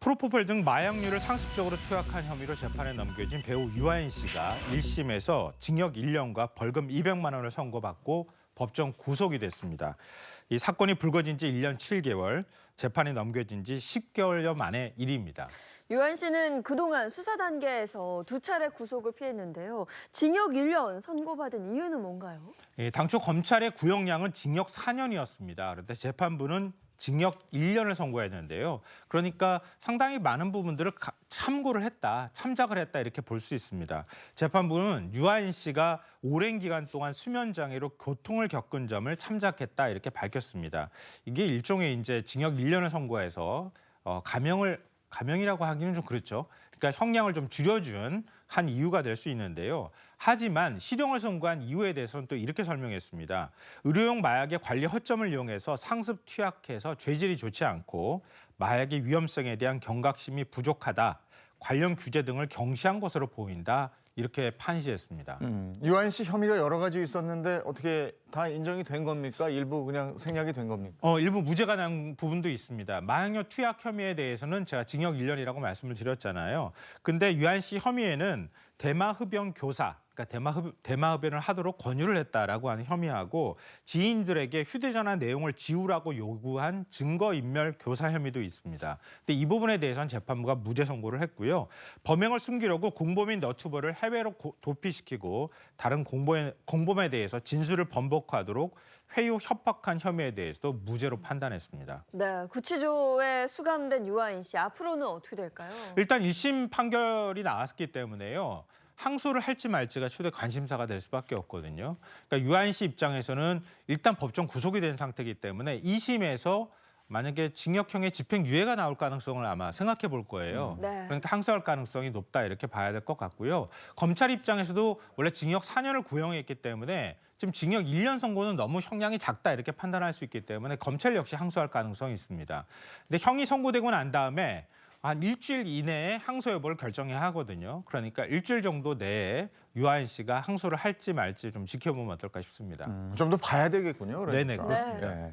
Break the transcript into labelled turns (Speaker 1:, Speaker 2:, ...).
Speaker 1: 프로포폴 등 마약류를 상습적으로 투약한 혐의로 재판에 넘겨진 배우 유아인 씨가 1심에서 징역 1년과 벌금 200만 원을 선고받고 법정 구속이 됐습니다. 이 사건이 불거진 지 1년 7개월, 재판에 넘겨진 지 10개월여 만의 일입니다.
Speaker 2: 유한 씨는 그동안 수사 단계에서 두 차례 구속을 피했는데요. 징역 1년 선고받은 이유는 뭔가요?
Speaker 1: 당초 검찰의 구형량은 징역 4년이었습니다. 그런데 재판부는 징역 1년을 선고했는데요. 그러니까 상당히 많은 부분들을 참고를 했다, 참작을 했다 이렇게 볼 수 있습니다. 재판부는 유아인 씨가 오랜 기간 동안 수면 장애로 고통을 겪은 점을 참작했다 이렇게 밝혔습니다. 이게 일종의 이제 징역 1년을 선고해서 감형이라고 하기는 좀 그렇죠. 그러니까 형량을 좀 줄여준 한 이유가 될 수 있는데요. 하지만 실형을 선고한 이유에 대해서는 또 이렇게 설명했습니다. 의료용 마약의 관리 허점을 이용해서 상습 투약해서 죄질이 좋지 않고 마약의 위험성에 대한 경각심이 부족하다. 관련 규제 등을 경시한 것으로 보인다. 이렇게 판시했습니다.
Speaker 3: 유한 씨 혐의가 여러 가지 있었는데 어떻게 다 인정이 된 겁니까? 일부 그냥 생략이 된 겁니까?
Speaker 1: 일부 무죄가 난 부분도 있습니다. 마약류 투약 혐의에 대해서는 제가 징역 1년이라고 말씀을 드렸잖아요. 근데 유한 씨 혐의에는 대마흡연 교사, 그러니까 대마흡연을 하도록 권유를 했다라고 하는 혐의하고 지인들에게 휴대전화 내용을 지우라고 요구한 증거인멸 교사 혐의도 있습니다. 근데 이 부분에 대해서는 재판부가 무죄 선고를 했고요. 범행을 숨기려고 공범인 너튜버를 해외로 도피시키고 다른 공범에 대해서 진술을 번복하도록 회유 협박한 혐의에 대해서도 무죄로 판단했습니다.
Speaker 2: 네, 구치소에 수감된 유아인 씨 앞으로는 어떻게 될까요?
Speaker 1: 일단 1심 판결이 나왔기 때문에요. 항소를 할지 말지가 최대 관심사가 될 수밖에 없거든요. 그러니까 유아인 씨 입장에서는 일단 법정 구속이 된 상태이기 때문에 2심에서 만약에 징역형의 집행유예가 나올 가능성을 아마 생각해 볼 거예요.
Speaker 2: 네.
Speaker 1: 그러니까 항소할 가능성이 높다 이렇게 봐야 될 것 같고요. 검찰 입장에서도 원래 징역 4년을 구형했기 때문에 지금 징역 1년 선고는 너무 형량이 작다 이렇게 판단할 수 있기 때문에 검찰 역시 항소할 가능성이 있습니다. 근데 형이 선고되고 난 다음에 한 일주일 이내에 항소 여부를 결정해야 하거든요. 그러니까 일주일 정도 내에 유아인 씨가 항소를 할지 말지 좀 지켜보면 어떨까 싶습니다.
Speaker 3: 좀 더 봐야 되겠군요. 그러니까.
Speaker 1: 네네, 그렇습니다.
Speaker 3: 네.